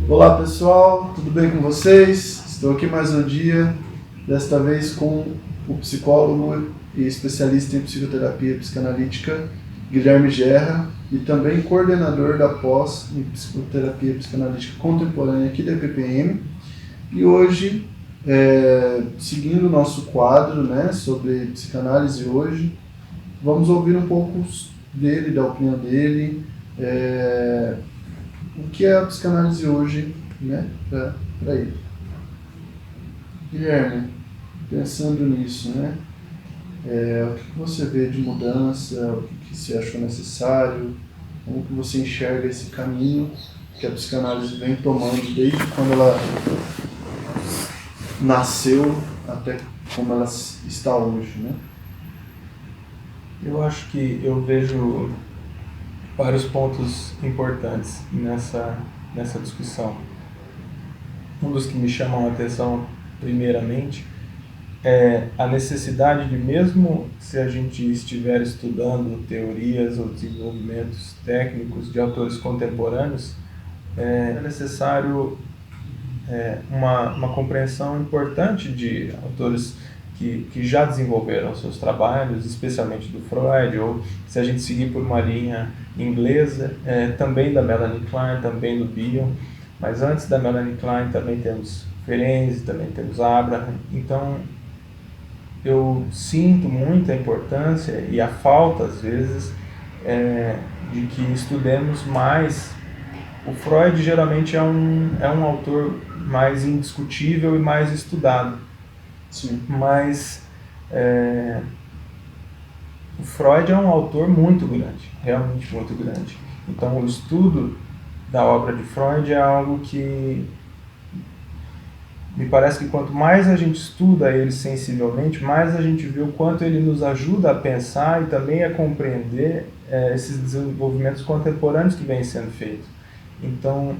Olá pessoal, tudo bem com vocês? Estou aqui mais um dia, desta vez com o psicólogo e especialista em psicoterapia psicanalítica Guilherme Gerra e também coordenador da pós em psicoterapia psicanalítica contemporânea aqui da EPPM. E hoje, seguindo o nosso quadro, né, sobre psicanálise hoje, vamos ouvir um pouco dele, da opinião dele, o que é a psicanálise hoje, né, para ele. Guilherme, pensando nisso, né, o que você vê de mudança, o que você achou necessário, como que você enxerga esse caminho que a psicanálise vem tomando desde quando ela nasceu até como ela está hoje, né? Eu acho que eu vejo vários pontos importantes nessa discussão. Um dos que me chamam a atenção, primeiramente, é a necessidade de, mesmo se a gente estiver estudando teorias ou desenvolvimentos técnicos de autores contemporâneos, é necessário uma compreensão importante de autores que já desenvolveram seus trabalhos, especialmente do Freud, ou se a gente seguir por uma linha inglesa, também da Melanie Klein, também do Bion, mas antes da Melanie Klein também temos Ferenczi, também temos Abraham. Então eu sinto muita importância e a falta, às vezes, de que estudemos mais. O Freud geralmente é um autor mais indiscutível e mais estudado. Sim. Mas o Freud é um autor muito grande, realmente muito grande. Então o estudo da obra de Freud é algo que me parece que quanto mais a gente estuda ele sensivelmente, mais a gente vê o quanto ele nos ajuda a pensar e também a compreender esses desenvolvimentos contemporâneos que vêm sendo feitos. Então,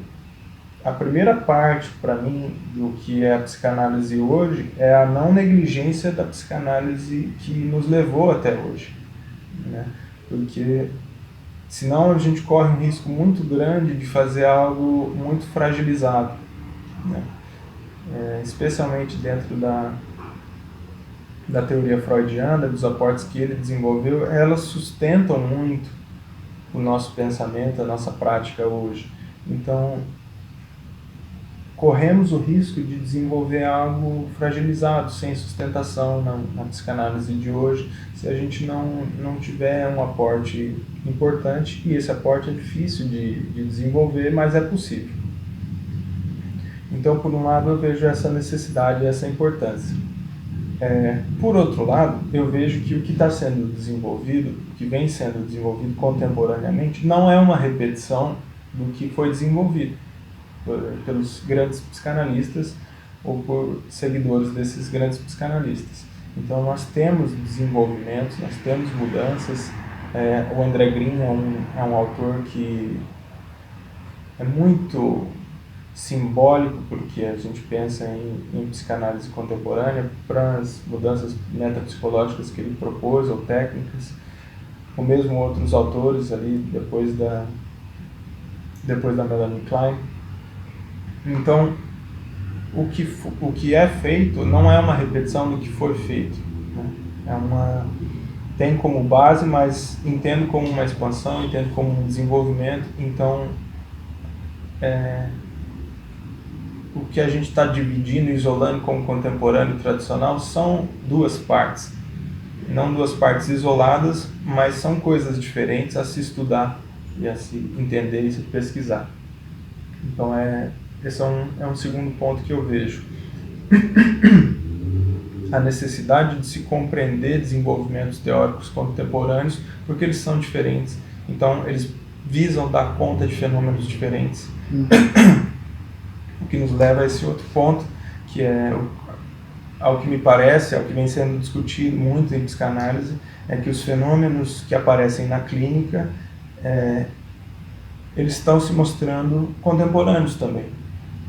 a primeira parte, para mim, do que é a psicanálise hoje é a não negligência da psicanálise que nos levou até hoje, né? Porque senão a gente corre um risco muito grande de fazer algo muito fragilizado, né? Especialmente dentro da teoria freudiana, dos aportes que ele desenvolveu, elas sustentam muito o nosso pensamento, a nossa prática hoje. Então, corremos o risco de desenvolver algo fragilizado, sem sustentação na psicanálise de hoje, se a gente não tiver um aporte importante, e esse aporte é difícil de desenvolver, mas é possível. Então, por um lado, eu vejo essa necessidade e essa importância. Por outro lado, eu vejo que o que está sendo desenvolvido, que vem sendo desenvolvido contemporaneamente, não é uma repetição do que foi desenvolvido pelos grandes psicanalistas ou por seguidores desses grandes psicanalistas. Então nós temos desenvolvimentos, nós temos mudanças. O André Green é um autor que é muito simbólico, porque a gente pensa em psicanálise contemporânea para as mudanças metapsicológicas que ele propôs ou técnicas, ou mesmo outros autores ali depois da Melanie Klein. Então, o que é feito não é uma repetição do que foi feito, né? Tem como base, mas entendo como uma expansão, entendo como um desenvolvimento. Então, o que a gente está dividindo e isolando como contemporâneo e tradicional são duas partes. Não duas partes isoladas, mas são coisas diferentes a se estudar e a se entender e se pesquisar. Então, esse é um segundo ponto que eu vejo. A necessidade de se compreender desenvolvimentos teóricos contemporâneos, porque eles são diferentes. Então, eles visam dar conta de fenômenos diferentes. O que nos leva a esse outro ponto, que é, ao que me parece, ao que vem sendo discutido muito em psicanálise, é que os fenômenos que aparecem na clínica, eles estão se mostrando contemporâneos também.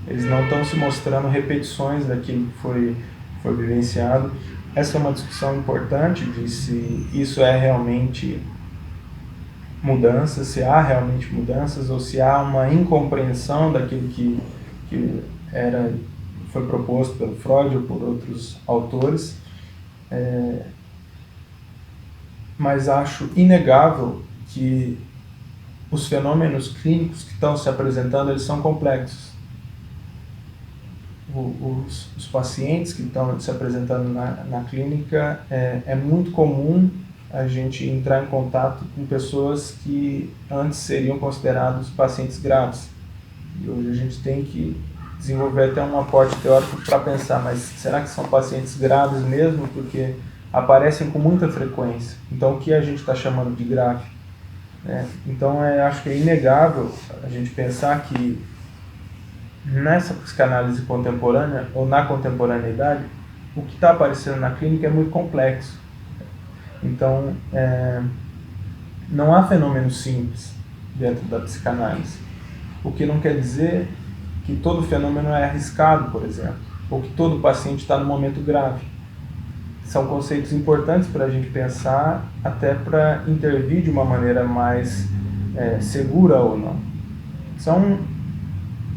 Eles não estão se mostrando repetições daquilo que foi vivenciado. Essa é uma discussão importante de se isso é realmente mudanças, se há realmente mudanças ou se há uma incompreensão daquilo que foi proposto pelo Freud ou por outros autores. Mas acho inegável que os fenômenos clínicos que estão se apresentando, eles são complexos. Os pacientes que estão se apresentando na clínica, é muito comum a gente entrar em contato com pessoas que antes seriam considerados pacientes graves. E hoje a gente tem que desenvolver até um aporte teórico para pensar, mas será que são pacientes graves mesmo? Porque aparecem com muita frequência. Então, o que a gente está chamando de grave? Então, acho que é inegável a gente pensar que nessa psicanálise contemporânea, ou na contemporaneidade, o que está aparecendo na clínica é muito complexo. Então, não há fenômeno simples dentro da psicanálise. O que não quer dizer que todo fenômeno é arriscado, por exemplo, ou que todo paciente está no momento grave. São conceitos importantes para a gente pensar, até para intervir de uma maneira mais segura ou não. São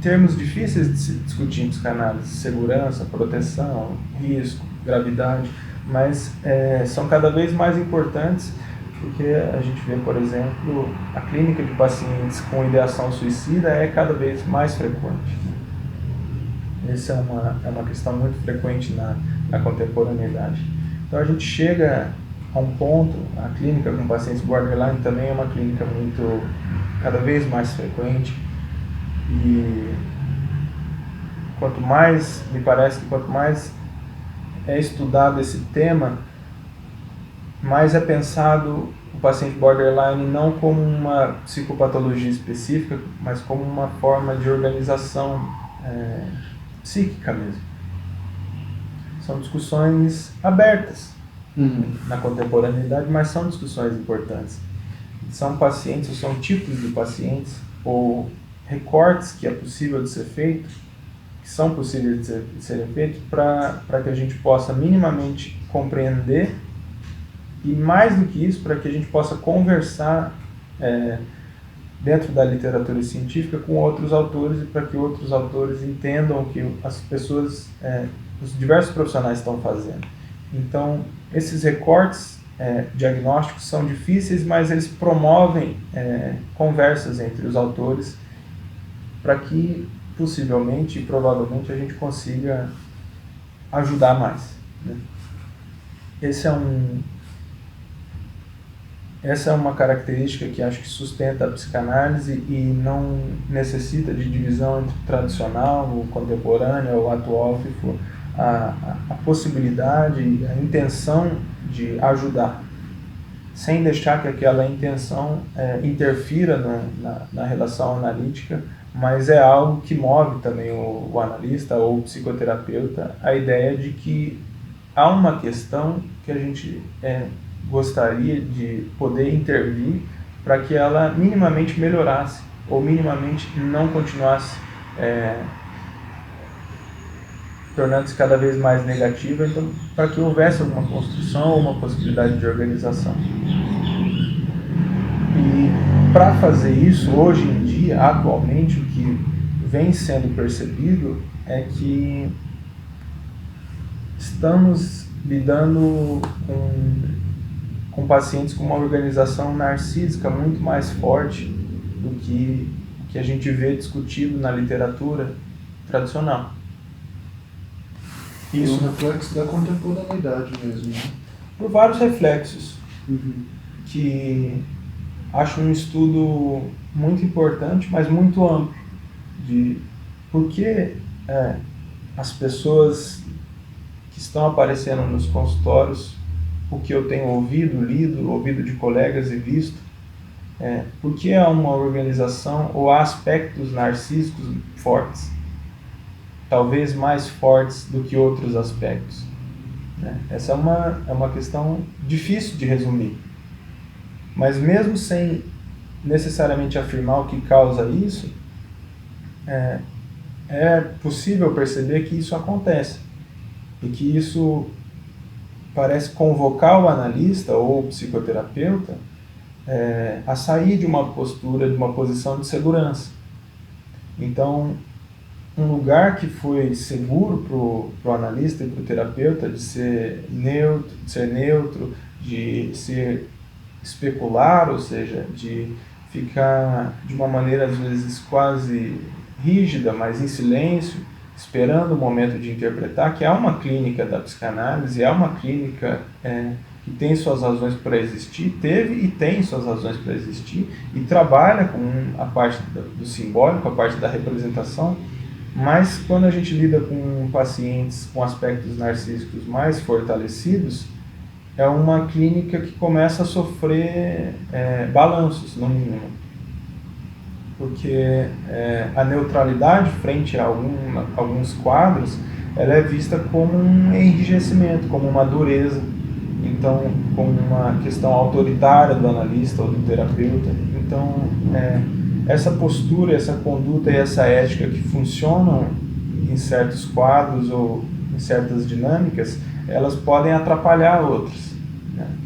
termos difíceis de se discutir em psicanálise: segurança, proteção, risco, gravidade, mas são cada vez mais importantes, porque a gente vê, por exemplo, a clínica de pacientes com ideação suicida é cada vez mais frequente. Essa é uma questão muito frequente na contemporaneidade. Então a gente chega a um ponto, a clínica com pacientes borderline também é uma clínica cada vez mais frequente, e me parece que quanto mais é estudado esse tema, mais é pensado o paciente borderline não como uma psicopatologia específica, mas como uma forma de organização psíquica mesmo. São discussões abertas na contemporaneidade, mas são discussões importantes. São pacientes, ou são tipos de pacientes, ou recortes que é possível de ser feito, que são possíveis de serem feitos para que a gente possa minimamente compreender, e mais do que isso, para que a gente possa conversar dentro da literatura científica com outros autores, e para que outros autores entendam o que as pessoas, os diversos profissionais estão fazendo. Então, esses recortes diagnósticos são difíceis, mas eles promovem conversas entre os autores para que, possivelmente e provavelmente, a gente consiga ajudar mais, né? Essa é uma característica que acho que sustenta a psicanálise e não necessita de divisão entre tradicional, o contemporâneo, o atual, que for. A possibilidade, a intenção de ajudar, sem deixar que aquela intenção interfira na relação analítica, mas é algo que move também o analista ou o psicoterapeuta, a ideia de que há uma questão que a gente gostaria de poder intervir para que ela minimamente melhorasse, ou minimamente não continuasse tornando-se cada vez mais negativa, então, para que houvesse alguma construção ou uma possibilidade de organização. E para fazer isso, hoje em dia, atualmente, o que vem sendo percebido é que estamos lidando com pacientes com uma organização narcísica muito mais forte do que a gente vê discutido na literatura tradicional. Isso é um reflexo da contemporaneidade mesmo, né? Por vários reflexos, que acho um estudo muito importante, mas muito amplo, de por que as pessoas que estão aparecendo nos consultórios, o que eu tenho ouvido de colegas e visto, por que há uma organização ou há aspectos narcísicos fortes, talvez mais fortes do que outros aspectos, né? Essa é uma questão difícil de resumir, mas mesmo sem necessariamente afirmar o que causa isso, é possível perceber que isso acontece, e que isso parece convocar o analista ou o psicoterapeuta a sair de uma postura, de uma posição de segurança. Então, um lugar que foi seguro para o analista e para o terapeuta de ser neutro, de ser especular, ou seja, de ficar de uma maneira às vezes quase rígida, mas em silêncio, esperando o momento de interpretar, que é uma clínica da psicanálise, é uma clínica que tem suas razões para existir, teve e tem suas razões para existir, e trabalha com a parte do simbólico, a parte da representação, mas quando a gente lida com pacientes com aspectos narcísicos mais fortalecidos, é uma clínica que começa a sofrer balanços, no mínimo. Porque a neutralidade frente a alguns quadros, ela é vista como um enrijecimento, como uma dureza. Então, como uma questão autoritária do analista ou do terapeuta. Então, essa postura, essa conduta e essa ética que funcionam em certos quadros ou em certas dinâmicas, elas podem atrapalhar outras.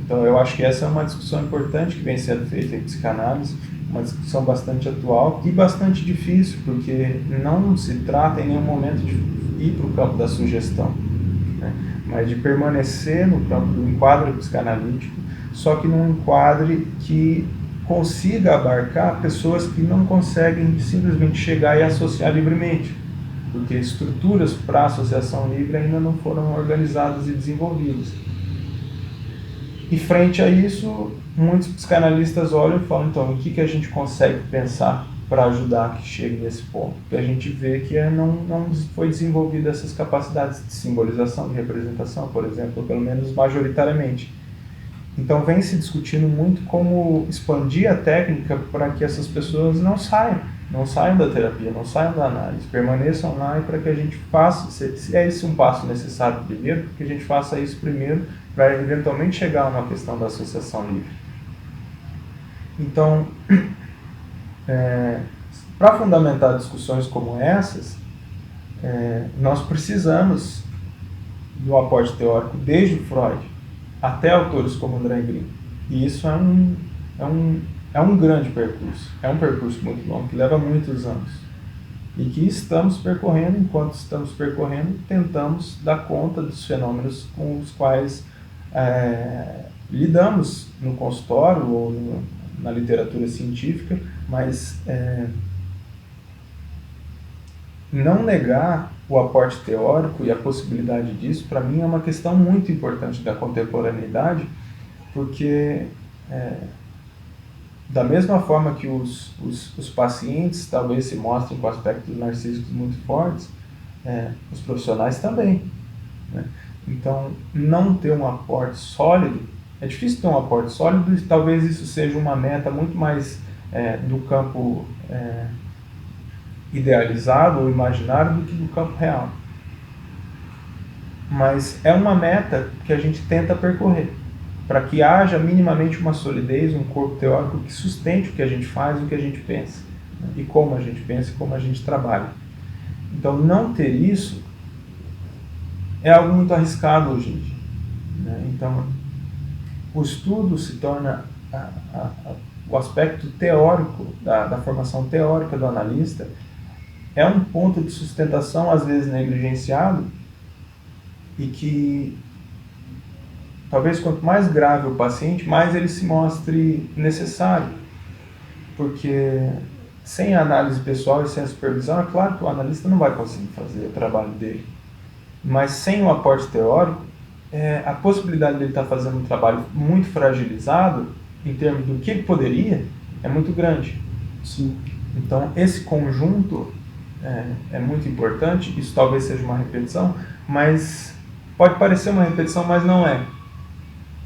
Então, eu acho que essa é uma discussão importante que vem sendo feita em psicanálise, uma discussão bastante atual e bastante difícil, porque não se trata em nenhum momento de ir para o campo da sugestão, mas de permanecer no campo do enquadro psicanalítico, só que num enquadre que consiga abarcar pessoas que não conseguem simplesmente chegar e associar livremente, porque estruturas para associação livre ainda não foram organizadas e desenvolvidas. E frente a isso, muitos psicanalistas olham e falam, então, o que a gente consegue pensar para ajudar que chegue nesse ponto? Porque a gente vê que não foi desenvolvida essas capacidades de simbolização, de representação, por exemplo, ou pelo menos majoritariamente. Então vem se discutindo muito como expandir a técnica para que essas pessoas não saiam da terapia, não saiam da análise, permaneçam lá, e para que a gente faça, se é esse um passo necessário primeiro, que a gente faça isso primeiro para eventualmente chegar a uma questão da associação livre. Então, para fundamentar discussões como essas, nós precisamos do aporte teórico desde Freud até autores como André Green. E isso é um grande percurso, é um percurso muito longo, que leva muitos anos. E que estamos percorrendo, enquanto estamos percorrendo, tentamos dar conta dos fenômenos com os quais lidamos no consultório ou na literatura científica, mas não negar o aporte teórico e a possibilidade disso, para mim, é uma questão muito importante da contemporaneidade, porque da mesma forma que os pacientes talvez se mostrem com aspectos narcísicos muito fortes, os profissionais também, né? Então, não ter um aporte sólido, é difícil ter um aporte sólido, e talvez isso seja uma meta muito mais do campo idealizado ou imaginário do que do campo real. Mas é uma meta que a gente tenta percorrer, para que haja minimamente uma solidez, um corpo teórico que sustente o que a gente faz e o que a gente pensa, né? E como a gente pensa e como a gente trabalha. Então, não ter isso é algo muito arriscado hoje em dia, né? Então, o estudo se torna o aspecto teórico da formação teórica do analista é um ponto de sustentação, às vezes negligenciado, e que talvez quanto mais grave o paciente, mais ele se mostre necessário, porque sem a análise pessoal e sem a supervisão, é claro que o analista não vai conseguir fazer o trabalho dele, mas sem o aporte teórico, a possibilidade de ele estar fazendo um trabalho muito fragilizado, em termos do que ele poderia, é muito grande. Sim. Então, esse conjunto é muito importante. Isso talvez seja uma repetição, mas pode parecer uma repetição, mas não é.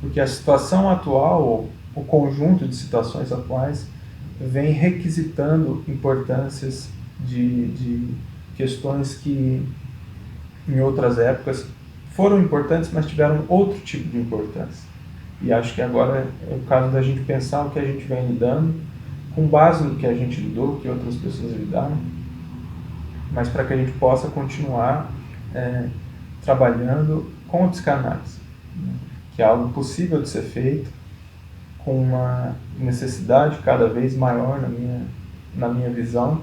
Porque a situação atual, ou o conjunto de situações atuais, vem requisitando importâncias de questões que, em outras épocas, foram importantes, mas tiveram outro tipo de importância. E acho que agora é o caso da gente pensar o que a gente vem lidando, com base no que a gente lidou, que outras pessoas lidaram, mas para que a gente possa continuar trabalhando com a psicanálise, né? Que é algo possível de ser feito, com uma necessidade cada vez maior na minha visão,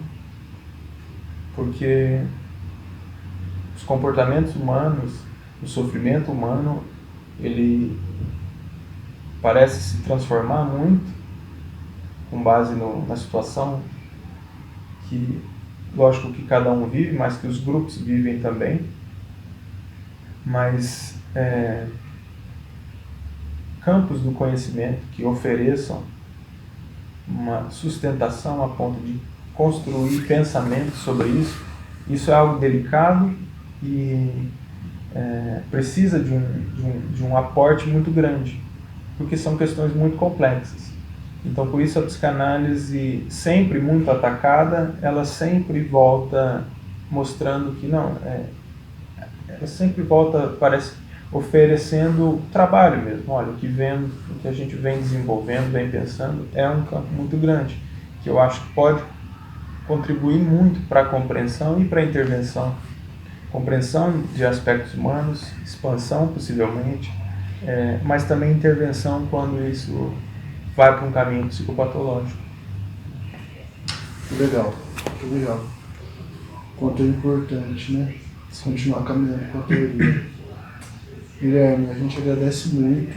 porque os comportamentos humanos, o sofrimento humano, ele parece se transformar muito com base na situação que, lógico que cada um vive, mas que os grupos vivem também, mas campos do conhecimento que ofereçam uma sustentação a ponto de construir pensamentos sobre isso é algo delicado e precisa de um aporte muito grande, porque são questões muito complexas. Então, por isso a psicanálise, sempre muito atacada, ela sempre volta mostrando que não, ela sempre volta, parece, oferecendo trabalho mesmo. Olha, o que a gente vem desenvolvendo, vem pensando, é um campo muito grande, que eu acho que pode contribuir muito para a compreensão e para a intervenção. Compreensão de aspectos humanos, expansão possivelmente, mas também intervenção quando isso vai para um caminho psicopatológico. Legal, muito legal. Quanto é importante, né? Continuar caminhando com a teoria. Guilherme, a gente agradece muito,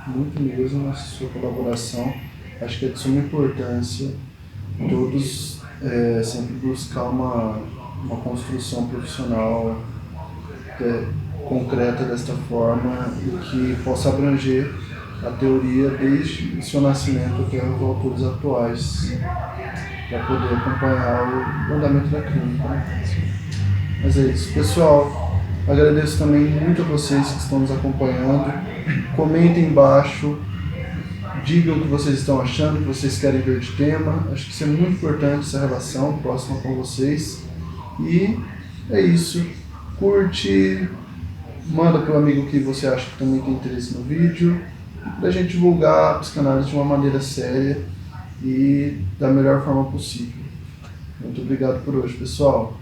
muito mesmo a sua colaboração. Acho que é de suma importância todos sempre buscar uma construção profissional concreta desta forma e que possa abranger a teoria desde o seu nascimento até os autores atuais, para poder acompanhar o andamento da clínica. Né? Mas é isso. Pessoal, agradeço também muito a vocês que estão nos acompanhando. Comentem embaixo, digam o que vocês estão achando, o que vocês querem ver de tema. Acho que isso é muito importante, essa relação próxima com vocês. E é isso. Curte, manda para o amigo que você acha que também tem interesse no vídeo, para a gente divulgar a psicanálise de uma maneira séria e da melhor forma possível. Muito obrigado por hoje, pessoal.